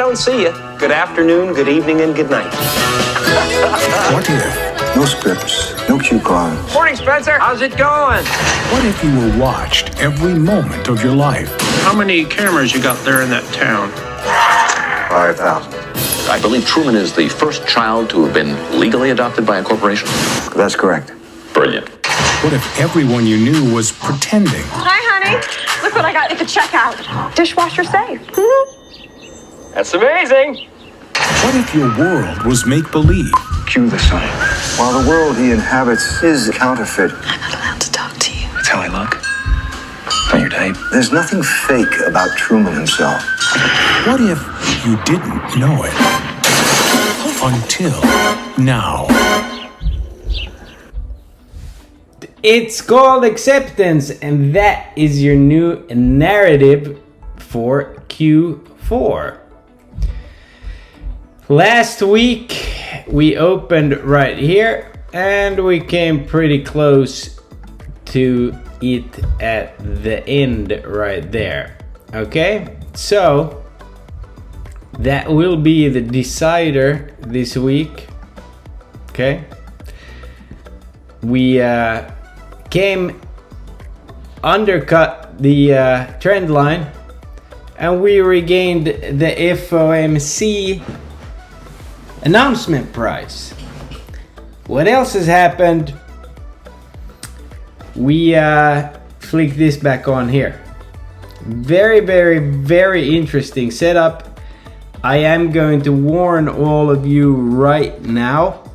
don't see you, good afternoon, good evening, and good night. What if? No scripts, no cue cards. Morning, Spencer. How's it going? What if you were watched every moment of your life? How many cameras you got there in that town? 5,000. I believe Truman is the first child to have been legally adopted by a corporation. That's correct. Brilliant. What if everyone you knew was pretending? Hi, honey. Look what I got at the checkout. Dishwasher safe. That's amazing. What if your world was make-believe? Cue the sign. While the world he inhabits is counterfeit. I'm not allowed to talk to you. That's how I look. On your type. There's nothing fake about Truman himself. What if you didn't know it? Until now. It's called acceptance, and that is your new narrative for Q4. Last week we opened right here and we came pretty close to it at the end right there. Okay, so that will be the decider this week. Okay, we undercut the trend line and we regained the FOMC announcement price. What else has happened? We flick this back on here. Very, very, very interesting setup. I am going to warn all of you right now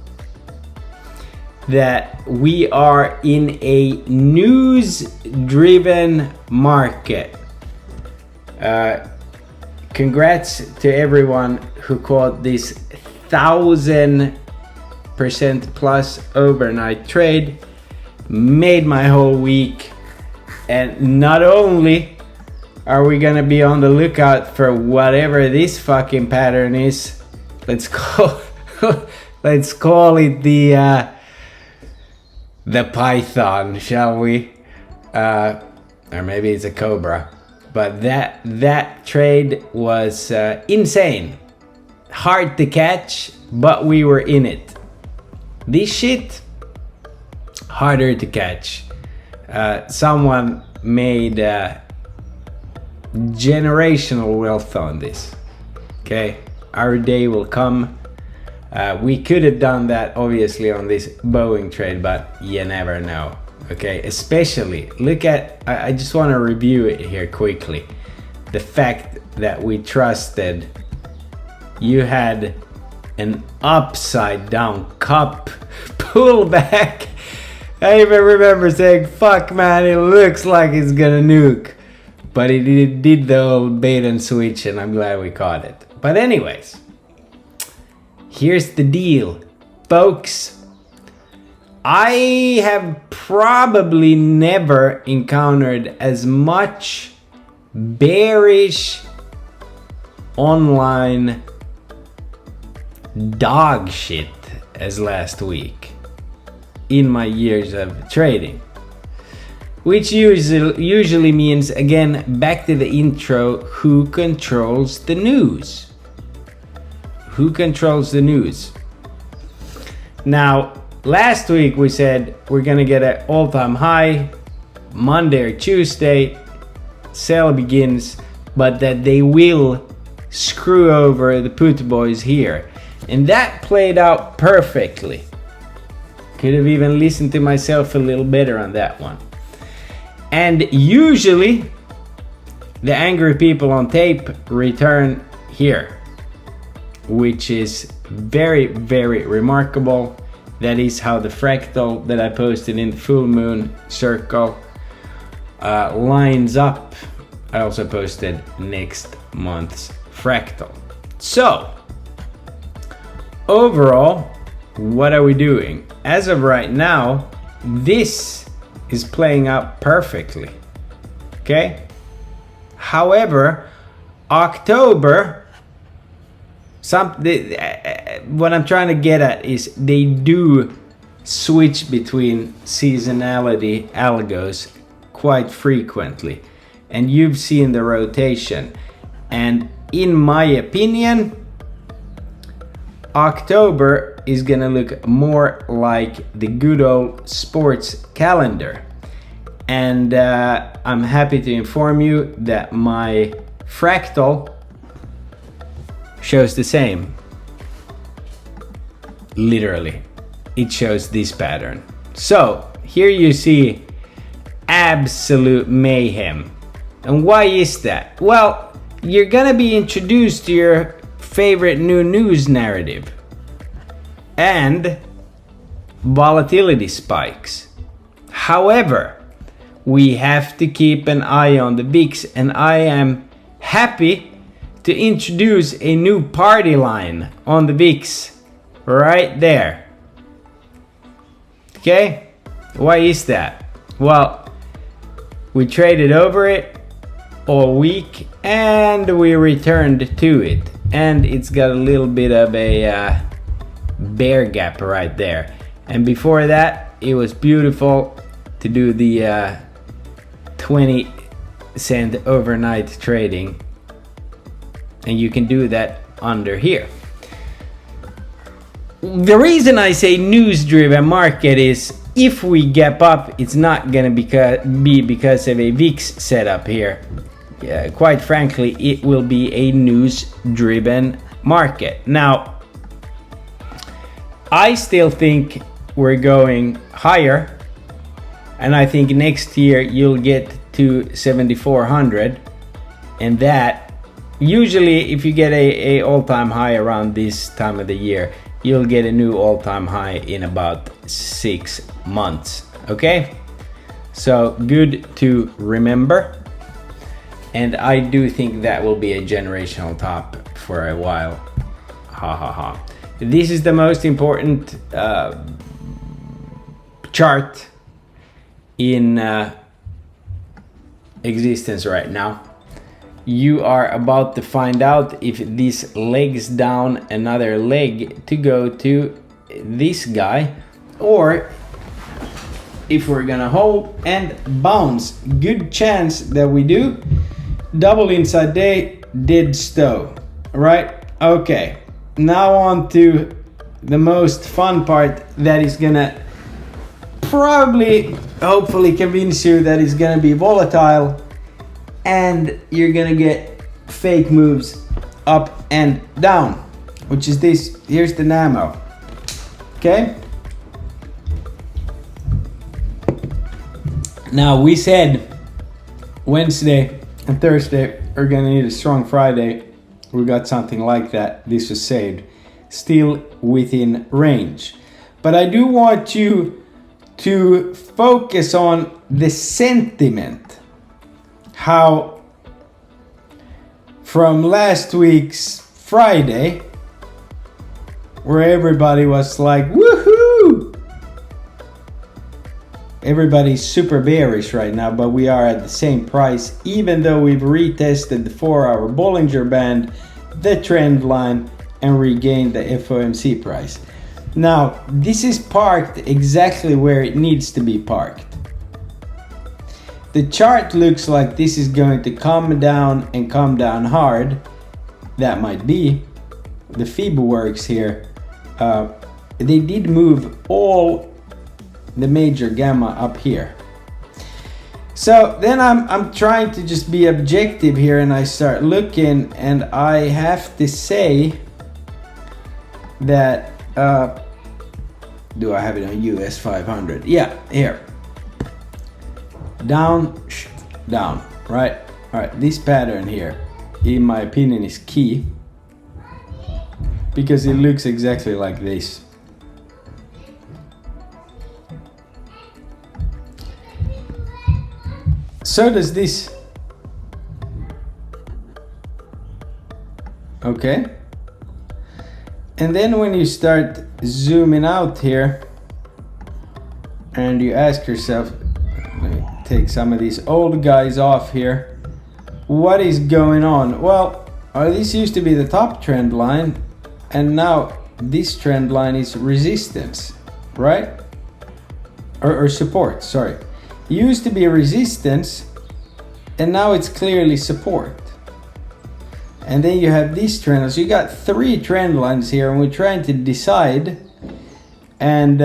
that we are in a news-driven market. Congrats to everyone who caught this 1000% plus overnight trade. Made my whole week. And not only are we gonna be on the lookout for whatever this fucking pattern is, let's call it the python, shall we? Or maybe it's a cobra. But that trade was insane. Hard to catch, but we were in it. This shit, harder to catch. Someone made generational wealth on this. Okay, our day will come. We could have done that obviously on this Boeing trade, but you never know. Okay, especially look at, I just want to review it here quickly. The fact that we trusted, you had an upside down cup pullback. I even remember saying, fuck man, it looks like it's gonna nuke. But it did the old bait and switch, and I'm glad we caught it. But anyways, here's the deal, folks. I have probably never encountered as much bearish online dog shit as last week in my years of trading. Which usually means, again, back to the intro, who controls the news? Who controls the news? Now, last week we said we're gonna get an all-time high Monday or Tuesday, sell begins, but that they will screw over the put boys here. And that played out perfectly. Could have even listened to myself a little better on that one. And usually the angry people on tape return here, which is very, very remarkable. That is how the fractal that I posted in the full moon circle lines up. I also posted next month's fractal. So overall, what are we doing? As of right now, this is playing out perfectly. Okay? However, October, what I'm trying to get at is they do switch between seasonality algos quite frequently. And you've seen the rotation. And in my opinion, October is gonna look more like the good old sports calendar. And I'm happy to inform you that my fractal shows the same. Literally, it shows this pattern. So here you see absolute mayhem. And why is that? Well, you're gonna be introduced to your favorite new news narrative and volatility spikes. However, we have to keep an eye on the VIX, and I am happy to introduce a new party line on the VIX right there. Okay? Why is that? Well, we traded over it all week and we returned to it, and it's got a little bit of a bear gap right there. And before that, it was beautiful to do the 20-cent overnight trading, and you can do that under here. The reason I say news-driven market is if we gap up, it's not gonna be because of a VIX setup here. Quite frankly, it will be a news-driven market. Now, I still think we're going higher, and I think next year you'll get to 7,400, and that usually if you get a all-time high around this time of the year, you'll get a new all-time high in about 6 months. Okay, so good to remember, and I do think that will be a generational top for a while. Ha ha ha. This is the most important chart in existence right now. You are about to find out if this legs down another leg to go to this guy, or if we're gonna hold and bounce. Good chance that we do. Double inside day, dead stow. Right? Okay. Now on to the most fun part that is gonna probably, hopefully convince you that it's gonna be volatile and you're gonna get fake moves up and down, which is this. Here's the NAMO. Okay? Now we said Wednesday and Thursday are gonna need a strong Friday. We got something like that. This was saved. Still within range. But I do want you to focus on the sentiment. How from last week's Friday, where everybody was like, woohoo! Everybody's super bearish right now, but we are at the same price, even though we've retested the 4-hour Bollinger Band, the trend line, and regained the FOMC price. Now, this is parked exactly where it needs to be parked. The chart looks like this is going to come down and come down hard. That might be. The Fib works here. They did move all the major gamma up here. So then I'm trying to just be objective here, and I start looking, and I have to say that do I have it on US 500? Yeah, here. Down, down, right? All right, this pattern here, in my opinion, is key because it looks exactly like this. So does this. Okay. And then when you start zooming out here and you ask yourself, let me take some of these old guys off here, what is going on? Well, this used to be the top trend line, and now this trend line is resistance, right? Or support, sorry. It used to be resistance, and now it's clearly support. And then you have these trend lines. So you got 3 trend lines here, and we're trying to decide. And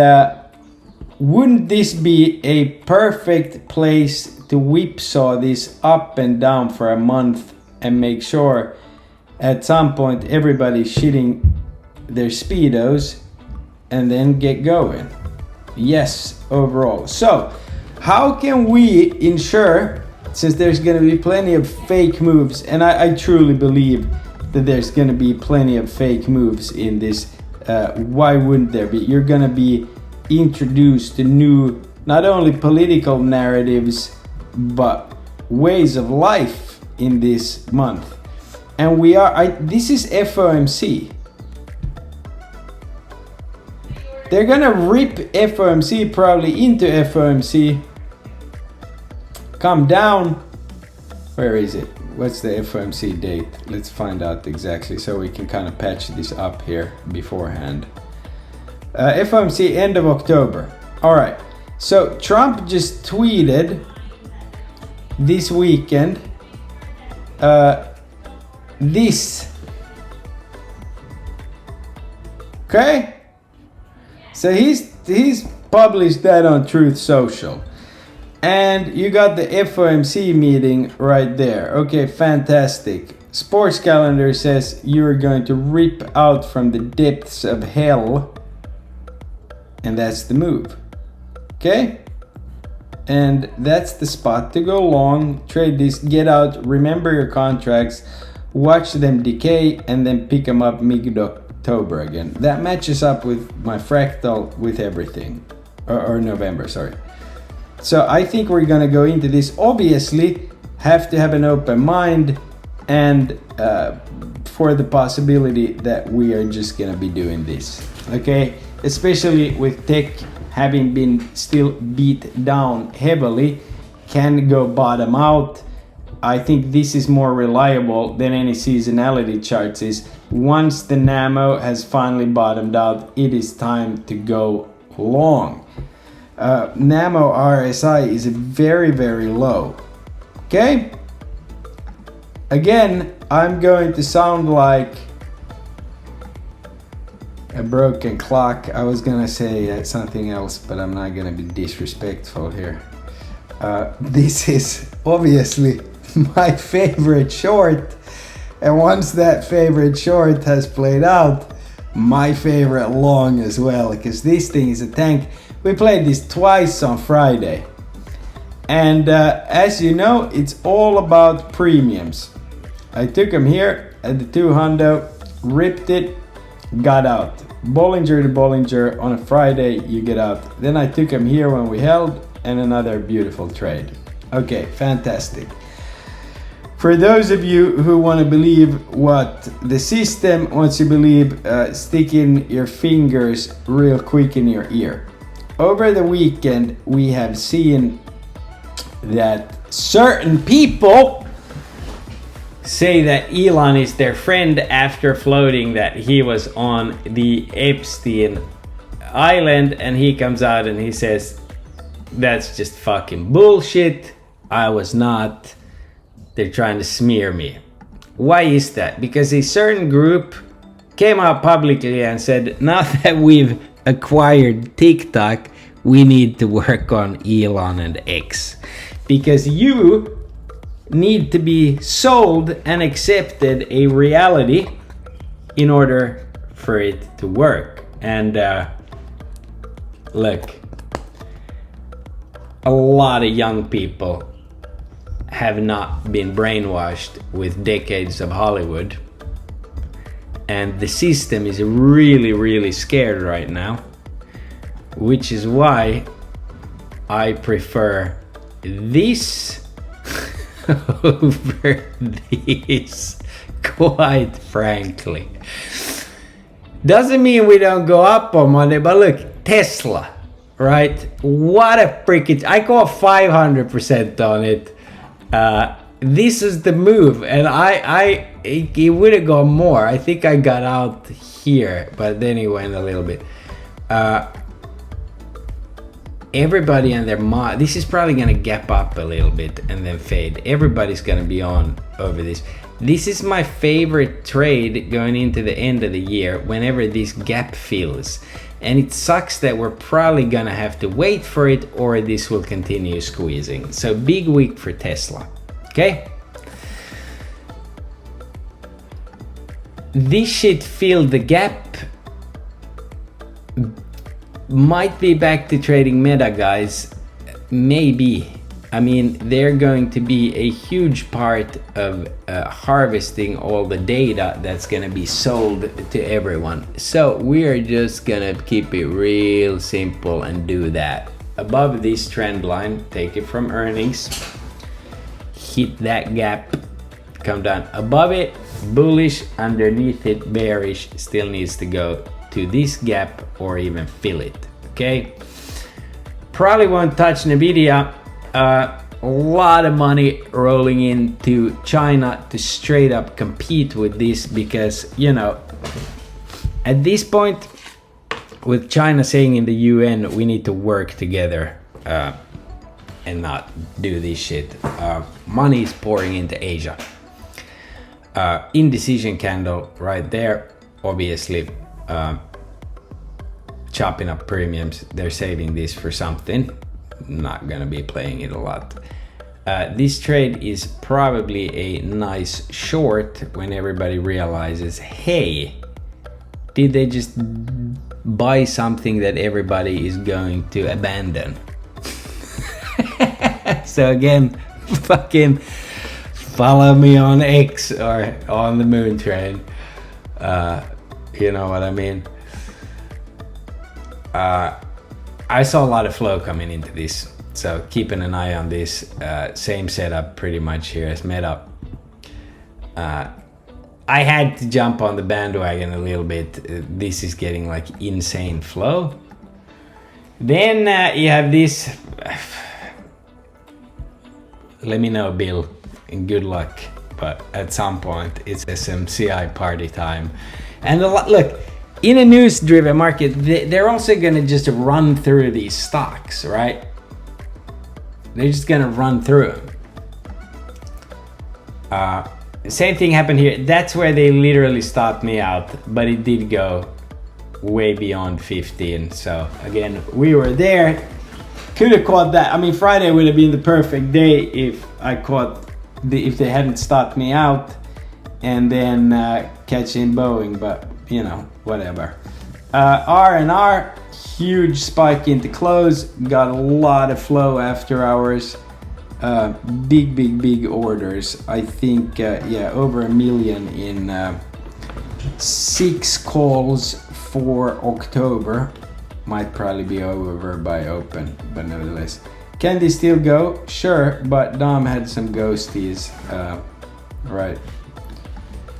wouldn't this be a perfect place to whipsaw this up and down for a month and make sure at some point everybody's shitting their Speedos and then get going? Yes, overall. So, how can we ensure, since there's going to be plenty of fake moves, and I truly believe that there's going to be plenty of fake moves in this, why wouldn't there be? You're going to be introduced to new, not only political narratives, but ways of life in this month. And this is FOMC. They're gonna rip FOMC probably into FOMC. Come down. Where is it? What's the FOMC date? Let's find out exactly so we can kind of patch this up here beforehand. FOMC end of October. All right. So Trump just tweeted this weekend this. Okay? So he's published that on Truth Social. And you got the FOMC meeting right there. Okay, fantastic. Sports Calendar says you're going to rip out from the depths of hell. And that's the move. Okay? And that's the spot to go long, trade this, get out, remember your contracts, watch them decay, and then pick them up mid-October again. That matches up with my fractal with everything. Or November, sorry. So I think we're gonna go into this. Obviously, have to have an open mind and for the possibility that we are just gonna be doing this. Okay? Especially with tech having been still beat down heavily, can go bottom out. I think this is more reliable than any seasonality charts is. Once the NAMO has finally bottomed out, it is time to go long. NAMO RSI is very, very low. Okay? Again, I'm going to sound like a broken clock. I was gonna say something else, but I'm not gonna be disrespectful here. This is obviously my favorite short, and once that favorite short has played out, my favorite long as well, because this thing is a tank. We played this twice on Friday, and as you know, it's all about premiums. I took them here at the 200, ripped it, got out. Bollinger to Bollinger on a Friday, you get out. Then I took him here when we held, and another beautiful trade. Okay, fantastic. For those of you who want to believe what the system wants you to believe, stick in your fingers real quick in your ear. Over the weekend, we have seen that certain people say that Elon is their friend after floating that he was on the Epstein Island, and he comes out and he says, that's just fucking bullshit. I was not. They're trying to smear me. Why is that? Because a certain group came out publicly and said, now that we've acquired TikTok, we need to work on Elon and X. Because you need to be sold and accepted a reality in order for it to work. And look, a lot of young people have not been brainwashed with decades of Hollywood, and the system is really, really scared right now, which is why I prefer this over this, quite frankly. Doesn't mean we don't go up on Monday, but look, Tesla, right? What a freaking, I call 500% on it. This is the move, and it would have gone more. I think I got out here, but then it went a little bit. Everybody and their mom, this is probably gonna gap up a little bit and then fade. Everybody's gonna be on over this. This is my favorite trade going into the end of the year whenever this gap fills. And it sucks that we're probably gonna have to wait for it or this will continue squeezing. So big week for Tesla, okay? This shit filled the gap. Might be back to trading Meta, guys. Maybe. I mean, they're going to be a huge part of harvesting all the data that's going to be sold to everyone. So we are just going to keep it real simple and do that. Above this trend line, take it from earnings, hit that gap, come down above it, bullish, underneath it, bearish, still needs to go to this gap or even fill it, okay? Probably won't touch Nvidia. A lot of money rolling into China to straight up compete with this because, you know, at this point, with China saying in the UN, we need to work together and not do this shit. Money is pouring into Asia. Indecision candle right there, obviously chopping up premiums. They're saving this for something. Not gonna be playing it a lot. This trade is probably a nice short when everybody realizes, hey, did they just buy something that everybody is going to abandon? So again, fucking follow me on X or on the Moon Train. You know what I mean? I saw a lot of flow coming into this, so keeping an eye on this. Same setup pretty much here as Meta. I had to jump on the bandwagon a little bit. This is getting like insane flow. Then you have this. Let me know, Bill, and good luck. But at some point, it's SMCI party time. And look, in a news-driven market, they're also gonna just run through these stocks, right? They're just gonna run through them. Same thing happened here. That's where they literally stopped me out, but it did go way beyond 15. So again, we were there. Could have caught that. I mean, Friday would have been the perfect day if I caught if they hadn't stopped me out and then catching Boeing, but you know, whatever. R&R, huge spike into close, got a lot of flow after hours. Big orders. I think, yeah, over 1 million in 6 calls for October. Might probably be over by open, but nevertheless. Can they still go? Sure, but Dom had some ghosties. Right.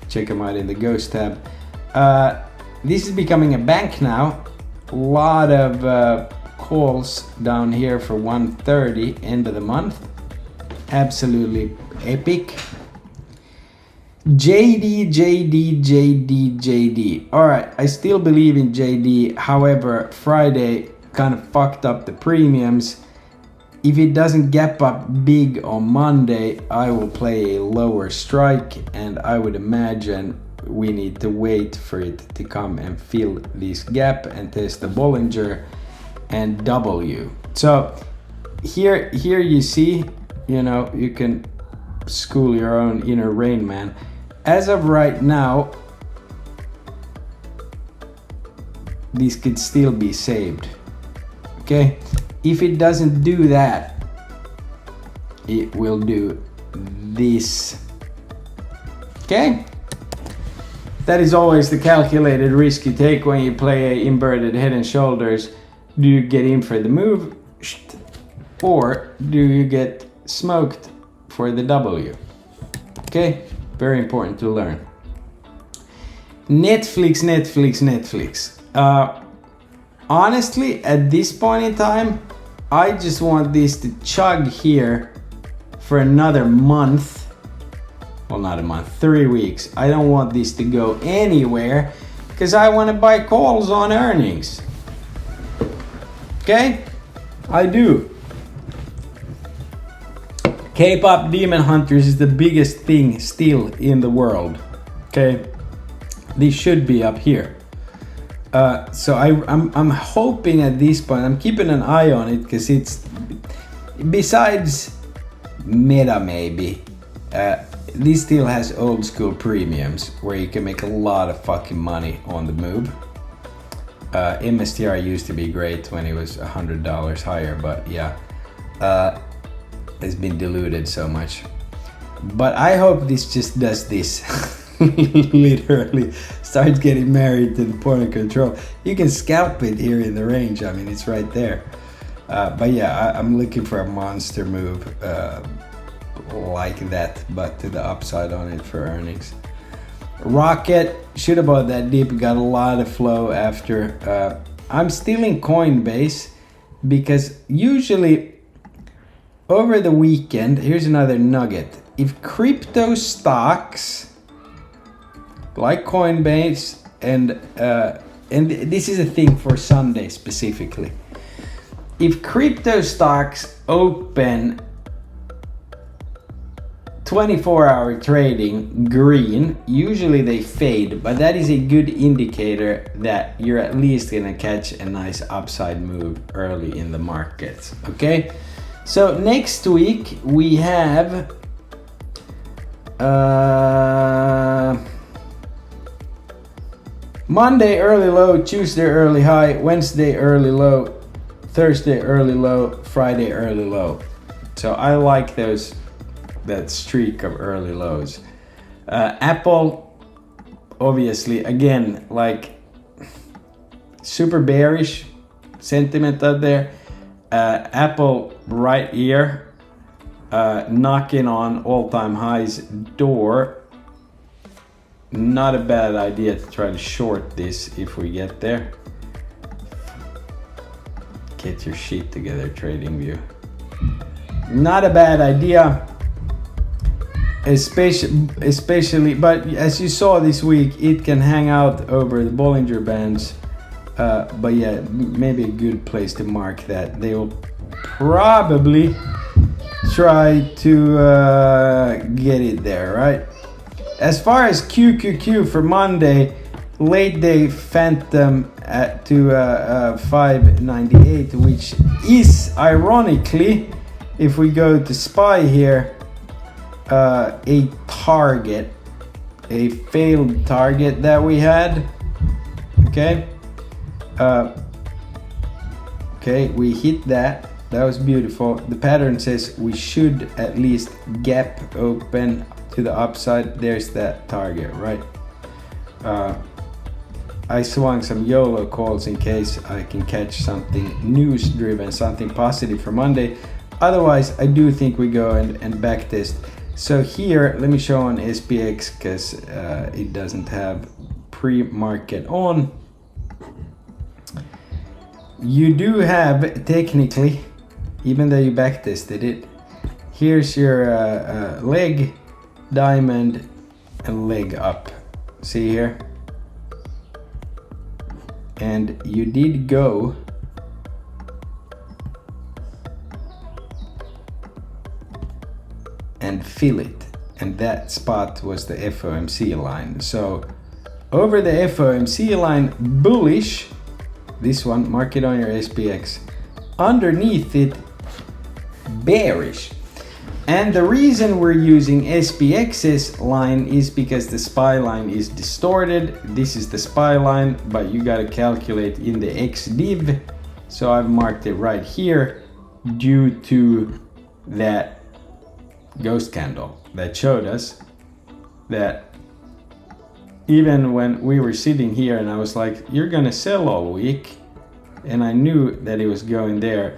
Check them out in the ghost tab. This is becoming a bank now. A lot of calls down here for 130 end of the month. Absolutely epic. JD. All right, I still believe in JD. However, Friday kind of fucked up the premiums. If it doesn't gap up big on Monday, I will play a lower strike, and I would imagine we need to wait for it to come and fill this gap and test the Bollinger and W. So here you see, you know, you can school your own inner Rain Man. As of right now, this could still be saved. Okay, if it doesn't do that, it will do this. Okay, that is always the calculated risk you take when you play a inverted head and shoulders. Do you get in for the move, or do you get smoked for the W? Okay, very important to learn. Netflix. Honestly, at this point in time, I just want this to chug here for another month. Well, not a month, 3 weeks. I don't want this to go anywhere because I want to buy calls on earnings. Okay? I do. K-pop Demon Hunters is the biggest thing still in the world. Okay, these should be up here. So I'm hoping at this point, I'm keeping an eye on it because it's, besides Meta maybe, this still has old school premiums where you can make a lot of fucking money on the move. MSTR used to be great when it was $100 higher, but yeah, it's been diluted so much. But I hope this just does this. Literally starts getting married to the point of control. You can scalp it here in the range. I mean, it's right there. But yeah, I'm looking for a monster move like that, but to the upside on it for earnings. Rocket should have bought that deep, got a lot of flow after. I'm still in Coinbase because usually over the weekend, here's another nugget. If crypto stocks like Coinbase and this is a thing for Sunday specifically. If crypto stocks open 24-hour trading green, usually they fade, but that is a good indicator that you're at least gonna catch a nice upside move early in the markets. Okay, so next week we have Monday early low, Tuesday early high, Wednesday early low, Thursday early low, Friday early low. So I like that streak of early lows. Apple, obviously, again, like super bearish sentiment out there. Apple right here, knocking on all-time highs door. Not a bad idea to try to short this if we get there. Get your shit together, TradingView. Not a bad idea, especially, but as you saw this week, it can hang out over the Bollinger Bands. But yeah, maybe a good place to mark that. They will probably try to get it there, right? As far as QQQ for Monday, late day Phantom to 598, which is ironically, if we go to SPY here, a target, a failed target that we had. Okay. Okay, we hit that. That was beautiful. The pattern says we should at least gap open to the upside. There's that target, right? I swung some YOLO calls in case I can catch something news driven, something positive for Monday. Otherwise, I do think we go and backtest. So here, let me show on SPX because it doesn't have pre-market on. You do have technically, even though you backtested it, here's your leg, diamond, and leg up. See here? And you did go and fill it, and that spot was the FOMC line. So over the FOMC line, bullish, this one, mark it on your SPX. Underneath it, bearish. And the reason we're using SPX's line is because the SPY line is distorted. This is the SPY line, but you gotta calculate in the XDiv. So I've marked it right here due to that ghost candle that showed us that even when we were sitting here and I was like, you're gonna sell all week, and I knew that it was going there.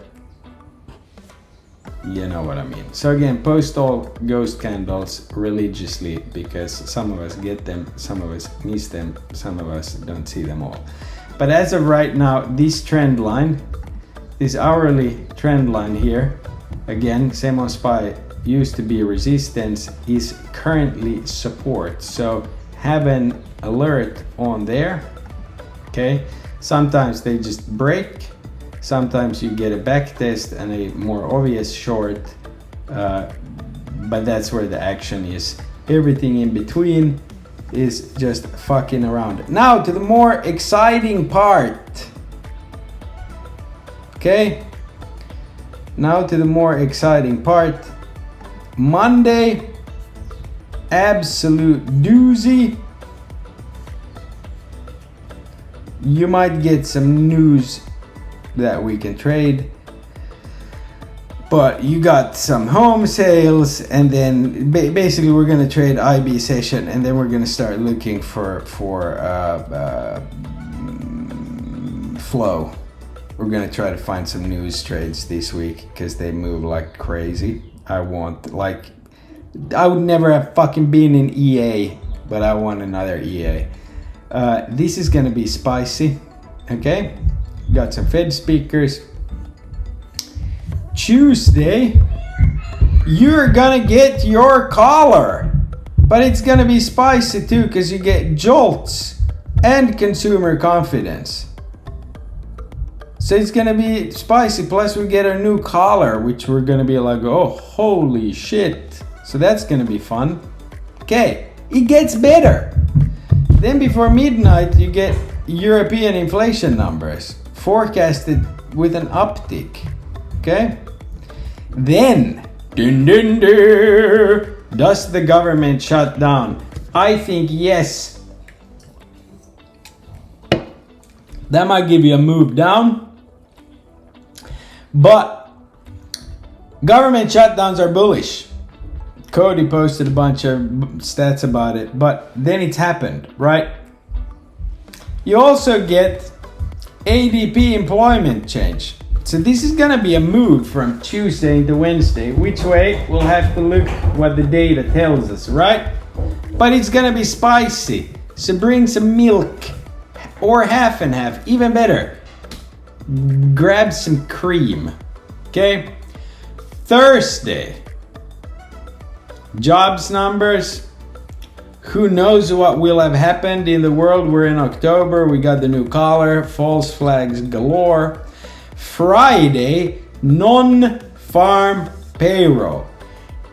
You know what I mean. So again, post all ghost candles religiously because some of us get them, some of us miss them, some of us don't see them all. But as of right now, this trend line, this hourly trend line here, again, same on SPY, used to be resistance, is currently support. So have an alert on there. Okay, sometimes they just break. Sometimes you get a back test and a more obvious short. but that's where the action is. Everything in between is just fucking around. Now to the more exciting part. Okay? Now to the more exciting part. Monday, absolute doozy. You might get some news that we can trade. But you got some home sales, and then basically we're gonna trade IB session, and then we're gonna start looking for flow. We're gonna try to find some news trades this week because they move like crazy. I would never have fucking been in EA, but I want another EA. This is gonna be spicy. Okay, got some Fed speakers. Tuesday, you're gonna get your collar, but it's gonna be spicy too because you get jolts and consumer confidence. So it's gonna be spicy, plus we get a new collar, which we're gonna be like, oh, holy shit. So that's gonna be fun. Okay, it gets better. Then before midnight, you get European inflation numbers forecasted with an uptick. Okay? Then, does the government shut down? I think yes. That might give you a move down. But government shutdowns are bullish. Cody posted a bunch of stats about it, but then it's happened, right? You also get ADP employment change. So this is gonna be a move from Tuesday to Wednesday. Which way? We'll have to look what the data tells us, right? But it's gonna be spicy. So bring some milk or half and half, even better. Grab some cream, okay? Thursday, jobs numbers. Who knows what will have happened in the world? We're in October. We got the new collar, false flags galore. Friday, non-farm payroll.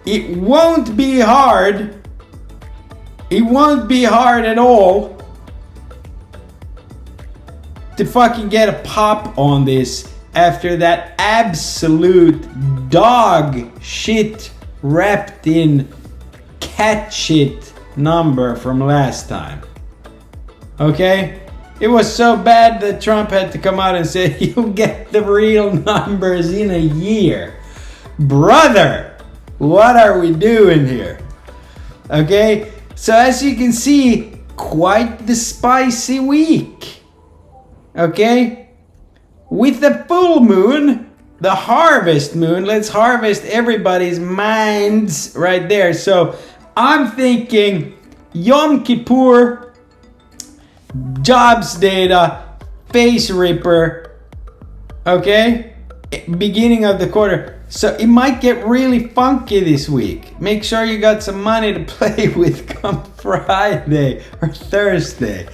It won't be hard. It won't be hard at all to fucking get a pop on this after that absolute dog shit wrapped in cat shit number from last time. Okay? It was so bad that Trump had to come out and say, you'll get the real numbers in a year. Brother, what are we doing here? Okay? So as you can see, quite the spicy week. Okay? With the full moon, the harvest moon, let's harvest everybody's minds right there. So I'm thinking Yom Kippur, jobs data, face ripper, okay? Beginning of the quarter. So it might get really funky this week. Make sure you got some money to play with come Friday or Thursday.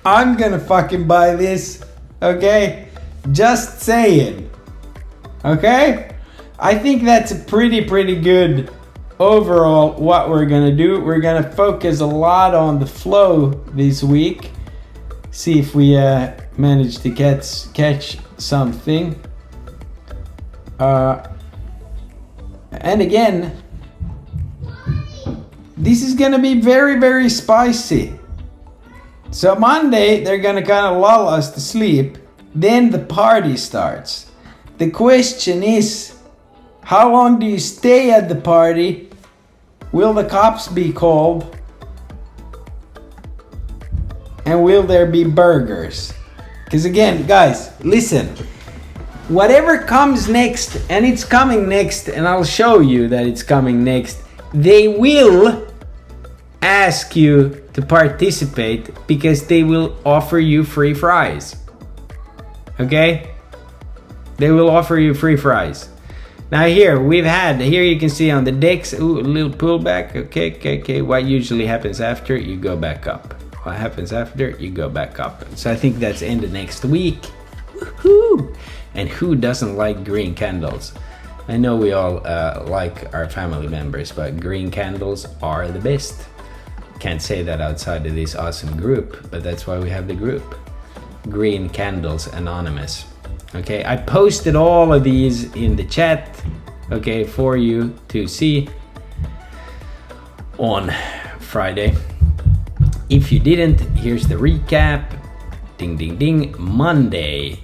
I'm gonna fucking buy this, okay? Just saying, okay? I think that's a pretty good overall what we're gonna do. We're gonna focus a lot on the flow this week. See if we manage to catch something. And again, this is gonna be very spicy. So Monday, they're gonna kind of lull us to sleep. Then the party starts. The question is, how long do you stay at the party? Will the cops be called? And will there be burgers? Because again, guys, listen. Whatever comes next, and it's coming next, and I'll show you that it's coming next, they will ask you to participate because they will offer you free fries. Okay? They will offer you free fries. Now here you can see on the decks, ooh, a little pullback. Okay. What usually happens after? You go back up. What happens after? You go back up. So I think that's end of next week. Woohoo! And who doesn't like green candles? I know we all like our family members, but green candles are the best. Can't say that outside of this awesome group, but that's why we have the group. Green Candles Anonymous. Okay, I posted all of these in the chat, okay, for you to see on Friday. If you didn't, here's the recap. Ding, ding, ding. Monday.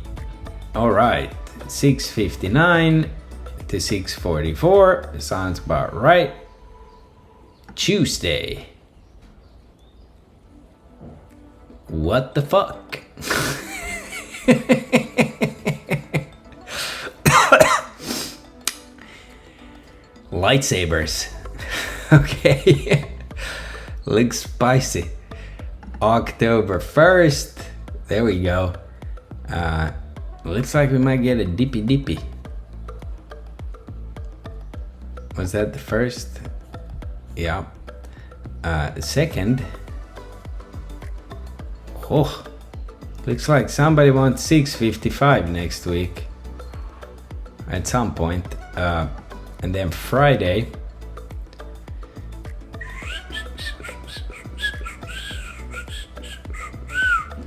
All right, 6:59 to 6:44. Sounds about right. Tuesday. What the fuck? Lightsabers. Okay. Looks spicy. October 1st. There we go. Looks like we might get a dippy dippy. Was that the first? Yeah. Second. Oh. Looks like somebody wants 6:55 next week. At some point. And then Friday.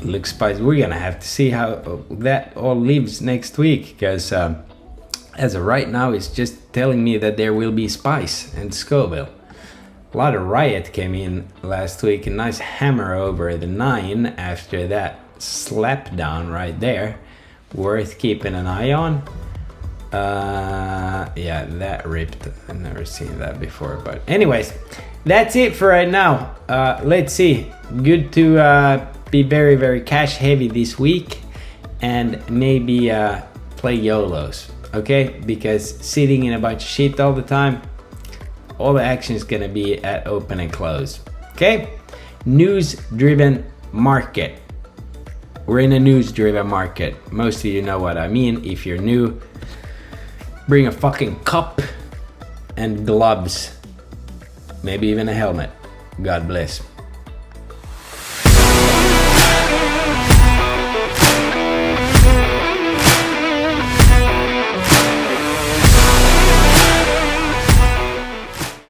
Looks spicy. We're gonna have to see how that all lives next week, because as of right now it's just telling me that there will be Spice and Scoville. A lot of Riot came in last week, a nice hammer over the 9 after that slap down right there. Worth keeping an eye on. Yeah, that ripped. I've never seen that before, but anyways, that's it for right now. Let's see. Good to be very, very cash heavy this week, and maybe play YOLOs, okay? Because sitting in a bunch of shit all the time, all the action is gonna be at open and close, okay? News-driven market. We're in a news-driven market. Most of you know what I mean. If you're new, bring a fucking cup and gloves, maybe even a helmet. God bless.